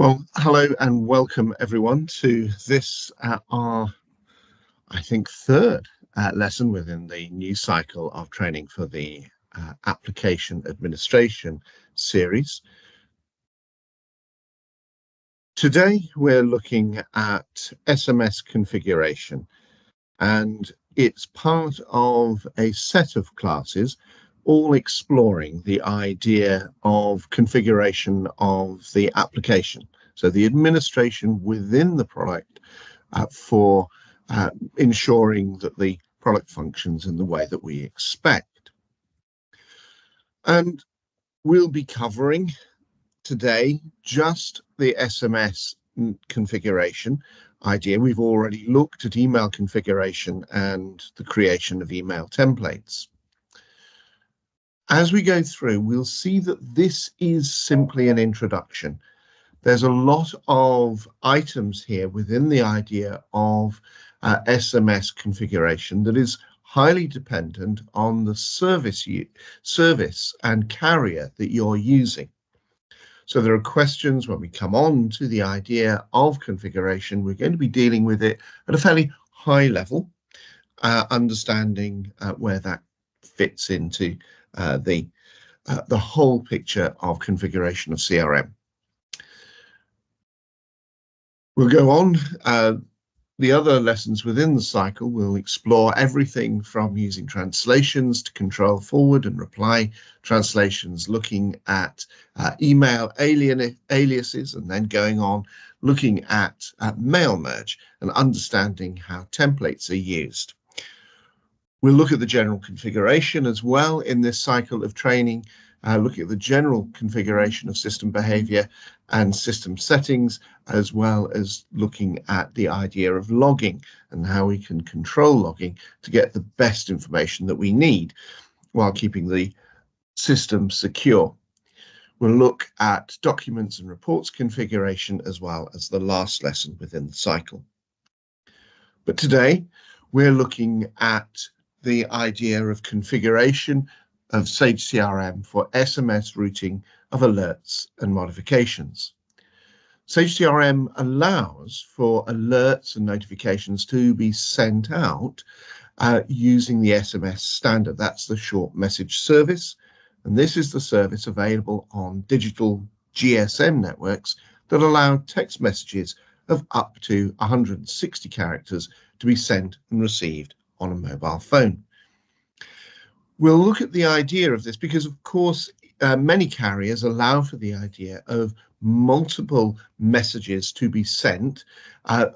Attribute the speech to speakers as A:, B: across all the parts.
A: Well, hello and welcome everyone to this, our, I think, third lesson within the new cycle of training for the application administration series. Today, we're looking at SMS configuration, and it's part of a set of classes all exploring the idea of configuration of the application. So the administration within the product for ensuring that the product functions in the way that we expect. And we'll be covering today just the SMS configuration idea. We've already looked at email configuration and the creation of email templates. As we go through, we'll see that this is simply an introduction. There's a lot of items here within the idea of SMS configuration that is highly dependent on the service and carrier that you're using. So there are questions when we come on to the idea of configuration. We're going to be dealing with it at a fairly high level, understanding where that fits into the whole picture of configuration of CRM. We'll go on. The other lessons within the cycle will explore everything from using translations to control forward and reply translations, looking at email aliases, and then going on looking at mail merge and understanding how templates are used. We'll look at the general configuration as well in this cycle of training, looking at the general configuration of system behavior and system settings, as well as looking at the idea of logging and how we can control logging to get the best information that we need while keeping the system secure. We'll look at documents and reports configuration as well as the last lesson within the cycle. But today we're looking at the idea of configuration of Sage CRM for SMS routing of alerts and modifications. Sage CRM allows for alerts and notifications to be sent out using the SMS standard. That's the short message service, and this is the service available on digital GSM networks that allow text messages of up to 160 characters to be sent and received on a mobile phone. We'll look at the idea of this because, of course, many carriers allow for the idea of multiple messages to be sent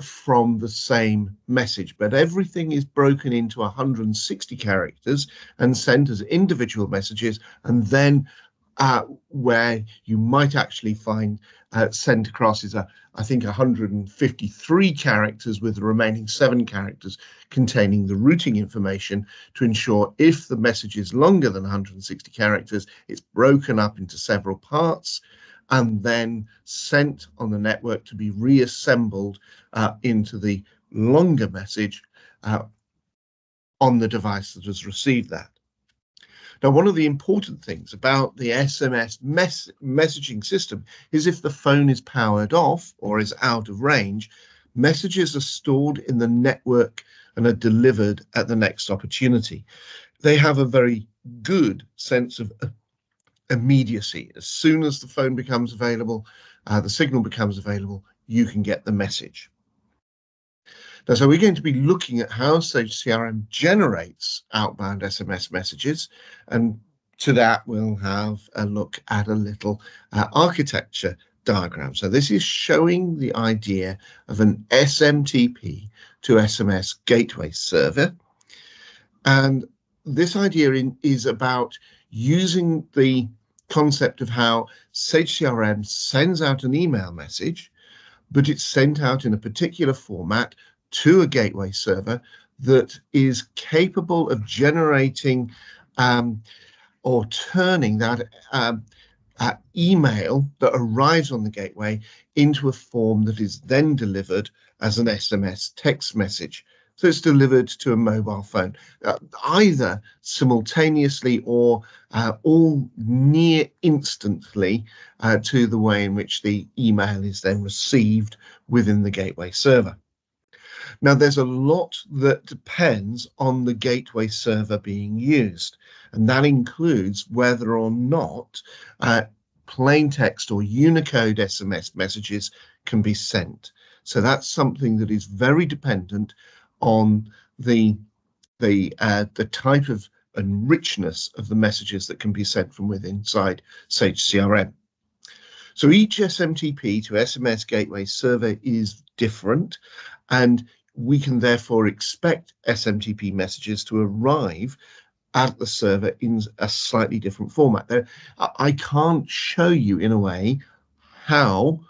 A: from the same message, but everything is broken into 160 characters and sent as individual messages, and then where you might actually find sent across is I think 153 characters, with the remaining 7 characters containing the routing information to ensure if the message is longer than 160 characters, it's broken up into several parts and then sent on the network to be reassembled into the longer message on the device that has received that. Now, one of the important things about the SMS messaging system is if the phone is powered off or is out of range, messages are stored in the network and are delivered at the next opportunity. They have a very good sense of immediacy. As soon as the phone becomes available, the signal becomes available, you can get the message. Now, so we're going to be looking at how Sage CRM generates outbound SMS messages, and to that we'll have a look at a little architecture diagram. So this is showing the idea of an SMTP to SMS gateway server, and this idea is about using the concept of how Sage CRM sends out an email message, but it's sent out in a particular format to a gateway server that is capable of generating or turning that email that arrives on the gateway into a form that is then delivered as an SMS text message. So it's delivered to a mobile phone, either simultaneously or all near instantly to the way in which the email is then received within the gateway server. Now, there's a lot that depends on the gateway server being used, and that includes whether or not plain text or Unicode SMS messages can be sent. So that's something that is very dependent on the type of and richness of the messages that can be sent from within inside Sage CRM. So each SMTP to SMS gateway server is different, and we can therefore expect SMTP messages to arrive at the server in a slightly different format. I can't show you in a way how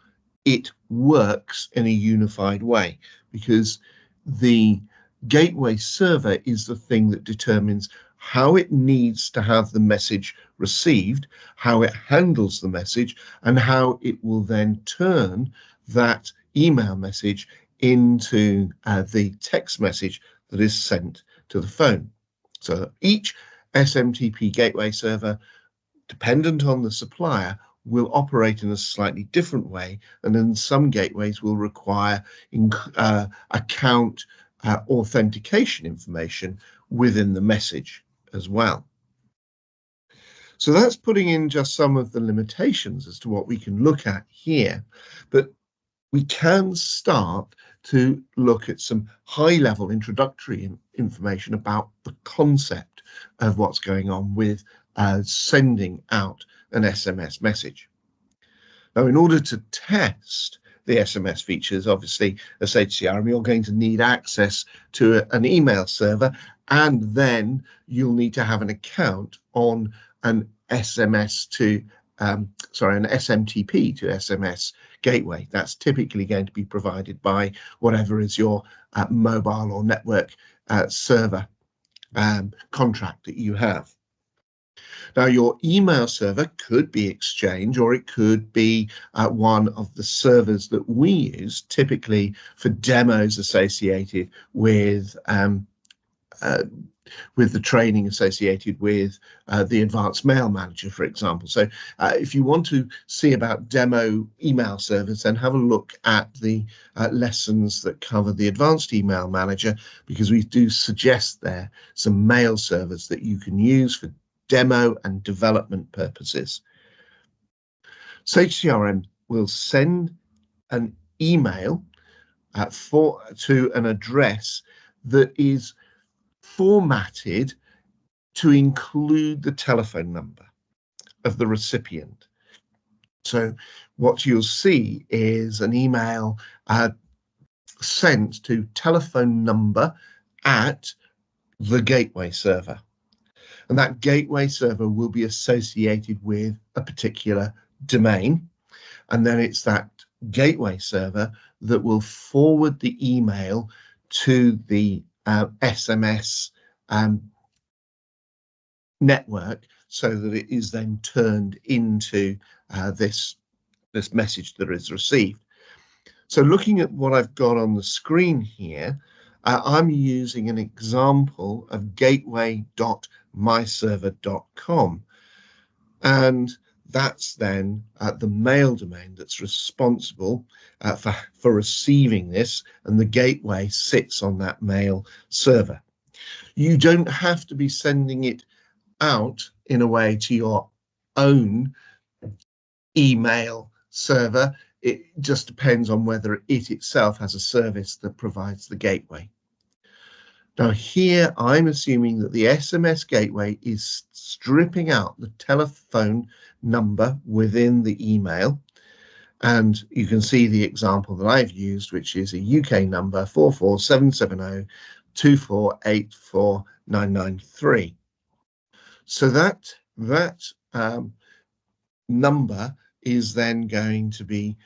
A: it works in a unified way, because the gateway server is the thing that determines how it needs to have the message received, how it handles the message, and how it will then turn that email message into the text message that is sent to the phone. So each SMTP gateway server, dependent on the supplier, will operate in a slightly different way, and then some gateways will require account authentication information within the message as well. So that's putting in just some of the limitations as to what we can look at here, but we can start to look at some high-level introductory information about the concept of what's going on with sending out an SMS message. Now, in order to test the SMS features, obviously, as Sage CRM, you're going to need access to an email server, and then you'll need to have an account on an SMTP to SMS gateway. That's typically going to be provided by whatever is your mobile or network server contract that you have. Now, your email server could be Exchange, or it could be one of the servers that we use typically for demos associated with the training associated with the Advanced Mail Manager, for example. So if you want to see about demo email servers, then have a look at the lessons that cover the Advanced Email Manager, because we do suggest there some mail servers that you can use for demo and development purposes. Sage CRM will send an email to an address that is formatted to include the telephone number of the recipient. So what you'll see is an email sent to telephone number at the gateway server. And that gateway server will be associated with a particular domain. And then it's that gateway server that will forward the email to the SMS network, so that it is then turned into this message that is received. So looking at what I've got on the screen here, I'm using an example of gateway.myserver.com, and that's then the mail domain that's responsible for receiving this, and the gateway sits on that mail server. You don't have to be sending it out in a way to your own email server. It just depends on whether it itself has a service that provides the gateway. Now here I'm assuming that the SMS gateway is stripping out the telephone number within the email, and you can see the example that I've used, which is a UK number 4477024849993. So that number is then going to be,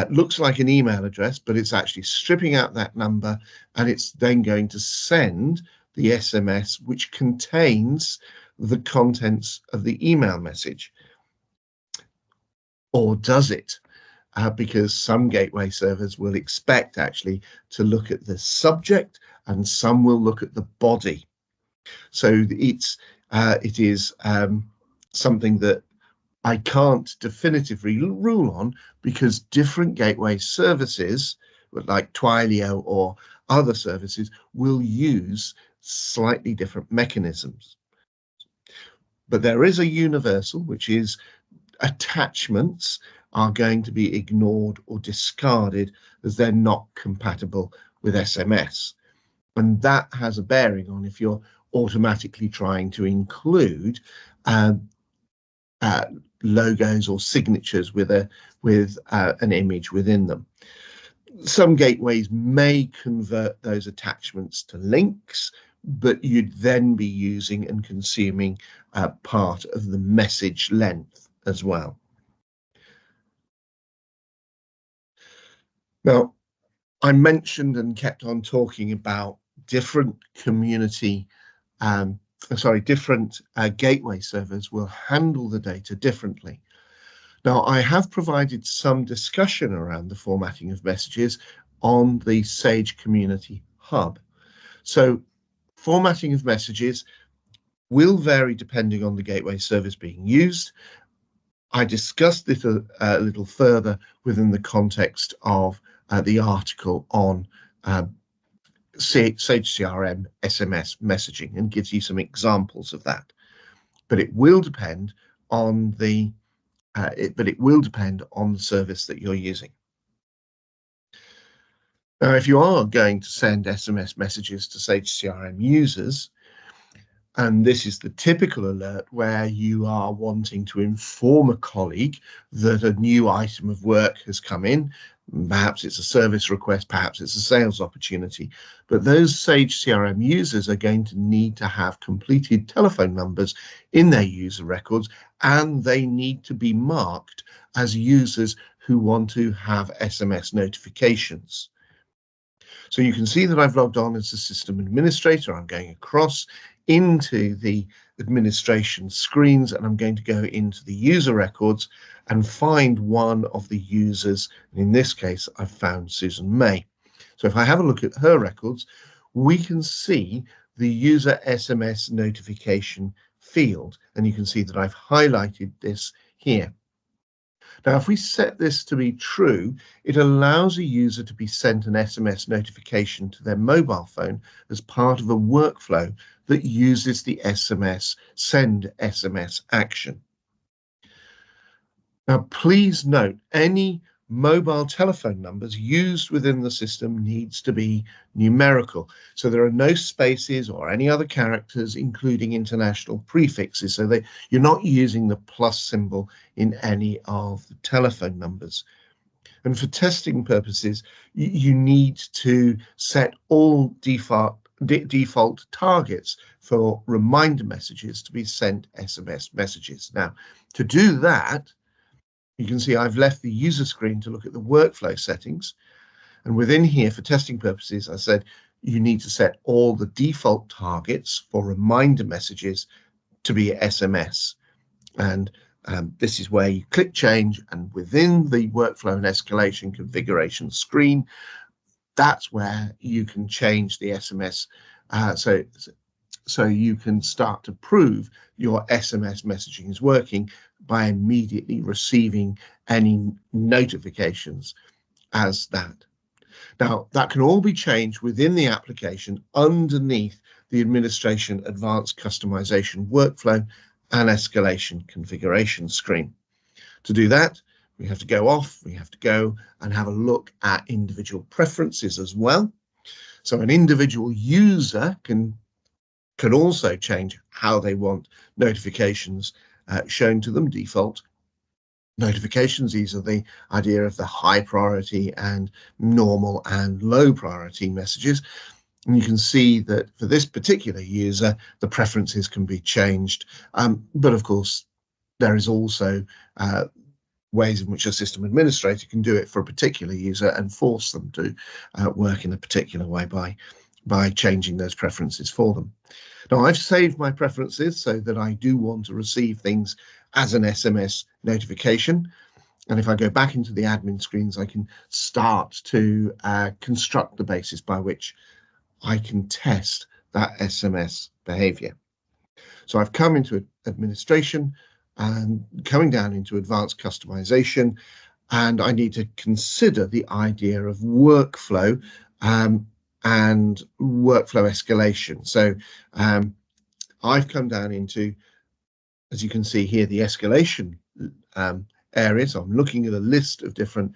A: looks like an email address, but it's actually stripping out that number, and it's then going to send the SMS, which contains the contents of the email message. Or does it? because some gateway servers will expect actually to look at the subject and some will look at the body. So it is something that I can't definitively rule on, because different gateway services, like Twilio or other services, will use slightly different mechanisms. But there is a universal, which is attachments are going to be ignored or discarded as they're not compatible with SMS. And that has a bearing on if you're automatically trying to include logos or signatures with an image within them. Some gateways may convert those attachments to links, but you'd then be using and consuming part of the message length as well. Now, I mentioned and kept on talking about different different gateway servers will handle the data differently. Now, I have provided some discussion around the formatting of messages on the Sage Community Hub. So formatting of messages will vary depending on the gateway service being used. I discussed this a little further within the context of the article on Sage CRM SMS messaging, and gives you some examples of that. But it will depend on the service that you're using. Now, if you are going to send SMS messages to Sage CRM users, and this is the typical alert where you are wanting to inform a colleague that a new item of work has come in, perhaps it's a service request, perhaps it's a sales opportunity, but those Sage CRM users are going to need to have completed telephone numbers in their user records, and they need to be marked as users who want to have SMS notifications. So you can see that I've logged on as a system administrator. I'm going across into the administration screens, and I'm going to go into the user records and find one of the users. In this case, I've found Susan May. So if I have a look at her records, we can see the user SMS notification field, and you can see that I've highlighted this here. Now, if we set this to be true, it allows a user to be sent an SMS notification to their mobile phone as part of a workflow that uses the send SMS action. Now, please note, any mobile telephone numbers used within the system needs to be numerical. So there are no spaces or any other characters, including international prefixes. So you're not using the plus symbol in any of the telephone numbers. And for testing purposes, you need to set all default targets for reminder messages to be sent SMS messages. Now, to do that, you can see I've left the user screen to look at the workflow settings. And within here, for testing purposes, I said you need to set all the default targets for reminder messages to be SMS. And this is where you click change, and within the workflow and escalation configuration screen, that's where you can change the SMS. So you can start to prove your SMS messaging is working by immediately receiving any notifications as that. Now, that can all be changed within the application underneath the Administration Advanced Customization Workflow and Escalation Configuration screen. To do that, we have to go and have a look at individual preferences as well. So an individual user can also change how they want notifications shown to them. Default notifications, these are the idea of the high priority and normal and low priority messages. And you can see that for this particular user, the preferences can be changed. But of course, there is also ways in which a system administrator can do it for a particular user and force them to work in a particular way by changing those preferences for them. Now, I've saved my preferences so that I do want to receive things as an SMS notification. And if I go back into the admin screens, I can start to construct the basis by which I can test that SMS behavior. So I've come into administration and coming down into advanced customization, and I need to consider the idea of workflow and workflow escalation. So I've come down into, as you can see here, the escalation area. So I'm looking at a list of different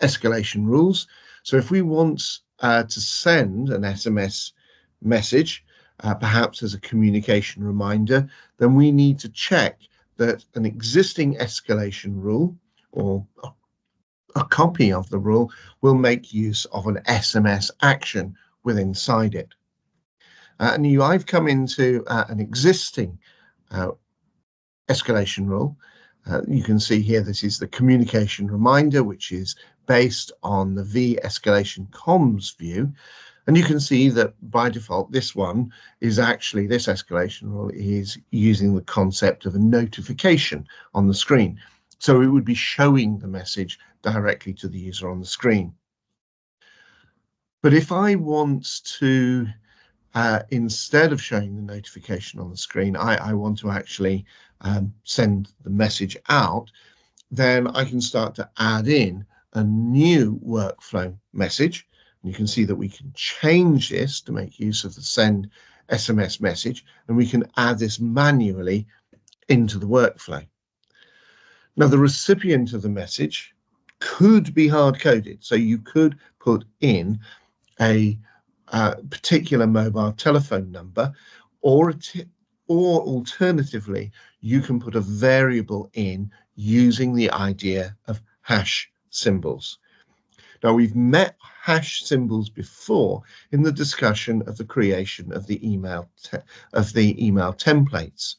A: escalation rules. So if we want to send an SMS message, perhaps as a communication reminder, then we need to check that an existing escalation rule or a copy of the rule will make use of an SMS action within inside it. And I've come into an existing escalation rule. You can see here, this is the communication reminder, which is based on the V escalation comms view. And you can see that by default, this one is actually, this escalation rule is using the concept of a notification on the screen. So it would be showing the message directly to the user on the screen. But if I want to, instead of showing the notification on the screen, I want to actually send the message out, then I can start to add in a new workflow message. And you can see that we can change this to make use of the send SMS message, and we can add this manually into the workflow. Now, the recipient of the message could be hard-coded, so you could put in a particular mobile telephone number, or alternatively, you can put a variable in using the idea of hash symbols. Now, we've met hash symbols before in the discussion of the creation of the email templates.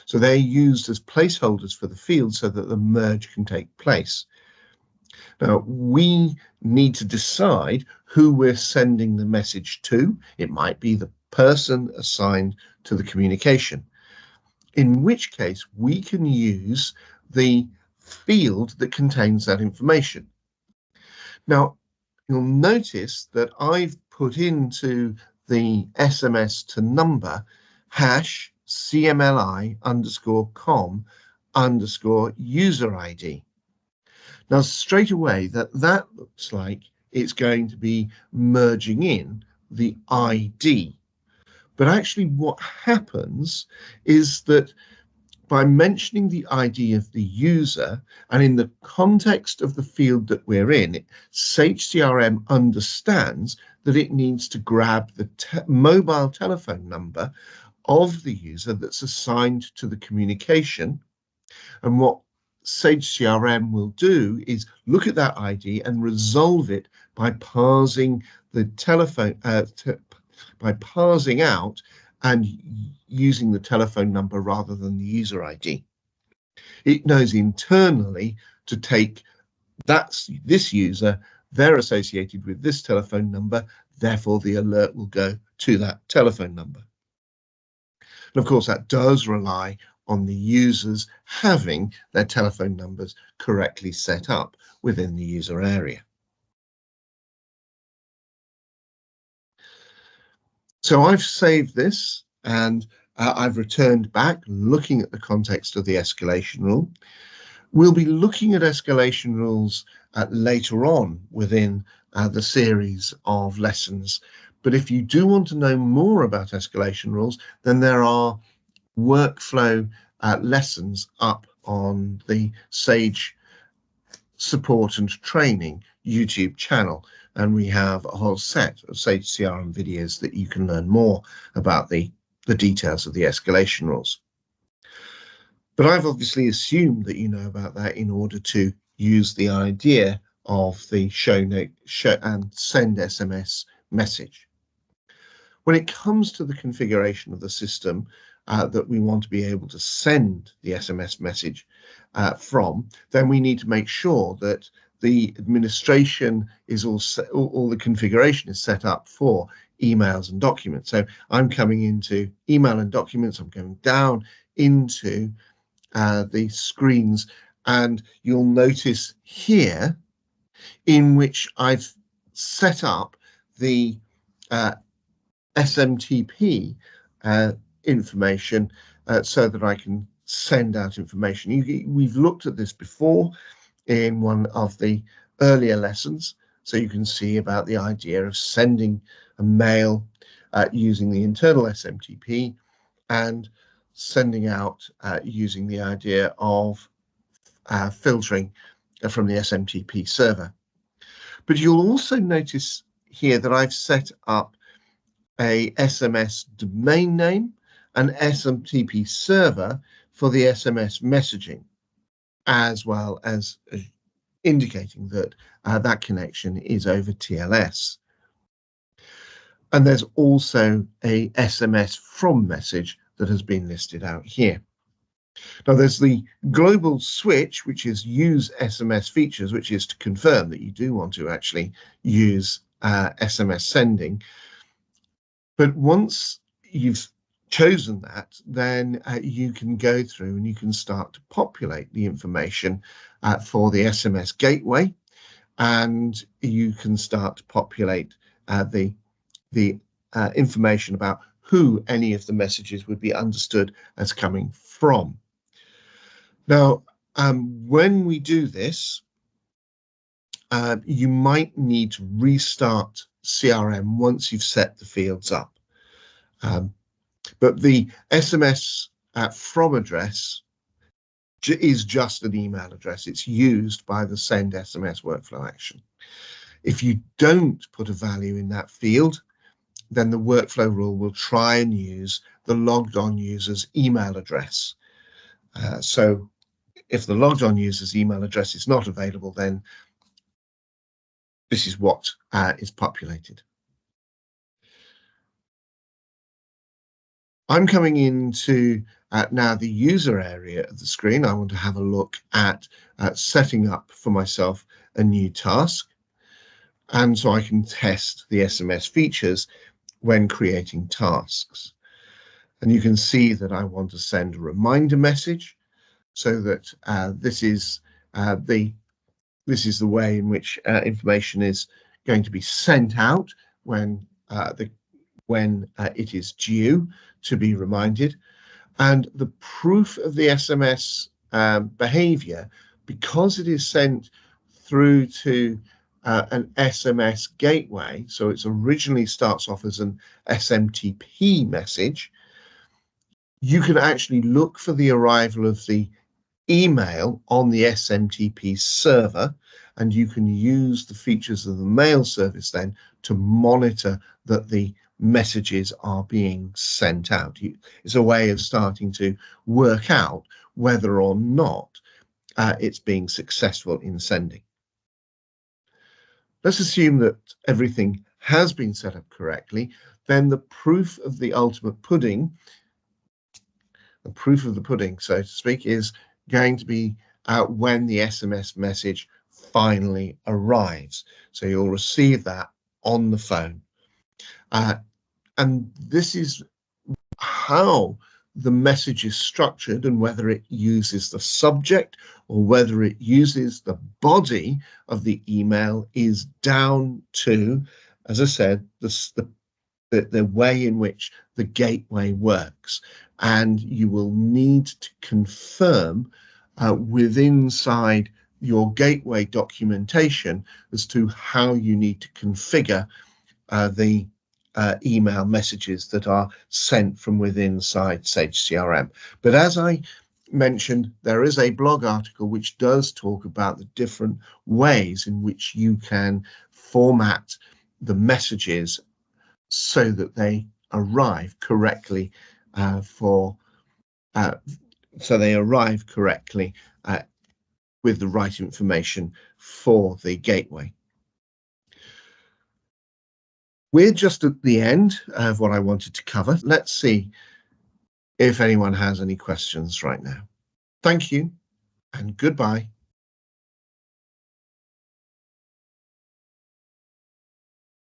A: So they're used as placeholders for the field so that the merge can take place. Now, we need to decide who we're sending the message to. It might be the person assigned to the communication, in which case we can use the field that contains that information. Now, you'll notice that I've put into the SMS to number hash CMLI_com_user ID. Now, straight away, that looks like it's going to be merging in the ID. But actually what happens is that by mentioning the ID of the user, and in the context of the field that we're in, Sage CRM understands that it needs to grab the mobile telephone number of the user that's assigned to the communication. And what Sage CRM will do is look at that ID and resolve it by parsing the telephone, by parsing out and using the telephone number rather than the user ID. It knows internally to take this user, they're associated with this telephone number, therefore the alert will go to that telephone number. And of course, that does rely on the users having their telephone numbers correctly set up within the user area. So I've saved this and I've returned back looking at the context of the escalation rule. We'll be looking at escalation rules later on within the series of lessons. But if you do want to know more about escalation rules, then there are workflow lessons up on the Sage Support and Training YouTube channel. And we have a whole set of Sage CRM videos that you can learn more about the details of the escalation rules. But I've obviously assumed that you know about that in order to use the idea of the show and send SMS message. When it comes to the configuration of the system that we want to be able to send the SMS message from, then we need to make sure that the administration is also, all the configuration is set up for emails and documents. So I'm coming into email and documents, I'm going down into the screens And you'll notice here in which I've set up the SMTP information so that I can send out information. We've looked at this before in one of the earlier lessons, so you can see about the idea of sending a mail using the internal SMTP and sending out using the idea of filtering from the SMTP server. But you'll also notice here that I've set up a SMS domain name and SMTP server for the SMS messaging, as well as indicating that that connection is over TLS. And there's also a SMS from message that has been listed out here. Now there's the global switch, which is use SMS features, which is to confirm that you do want to actually use SMS sending. But once you've chosen that, then you can go through and you can start to populate the information for the SMS gateway, and you can start to populate the information about who any of the messages would be understood as coming from. Now, when we do this, you might need to restart CRM once you've set the fields up. But the SMS from address is just an email address. It's used by the send SMS workflow action. If you don't put a value in that field, then the workflow rule will try and use the logged on user's email address. So if the logged on user's email address is not available, then this is what is populated. I'm coming into now the user area of the screen. I want to have a look at setting up for myself a new task. And so I can test the SMS features when creating tasks. And you can see that I want to send a reminder message, so that this is the way in which information is going to be sent out when it is due to be reminded. And the proof of the SMS behavior, because it is sent through to an SMS gateway, so it originally starts off as an SMTP message, you can actually look for the arrival of the email on the SMTP server, and you can use the features of the mail service then to monitor that the messages are being sent out. It's a way of starting to work out whether or not it's being successful in sending. Let's assume that everything has been set up correctly. Then the proof of the ultimate pudding, the proof of the pudding, so to speak, is going to be when the SMS message finally arrives. So you'll receive that on the phone. And this is how the message is structured, and whether it uses the subject or whether it uses the body of the email is down to, as I said, the way in which the gateway works. And you will need to confirm inside your gateway documentation as to how you need to configure the email messages that are sent from within Sage CRM. But as I mentioned, there is a blog article which does talk about the different ways in which you can format the messages so that they arrive correctly with the right information for the gateway. We're just at the end of what I wanted to cover. Let's see if anyone has any questions right now. Thank you and goodbye.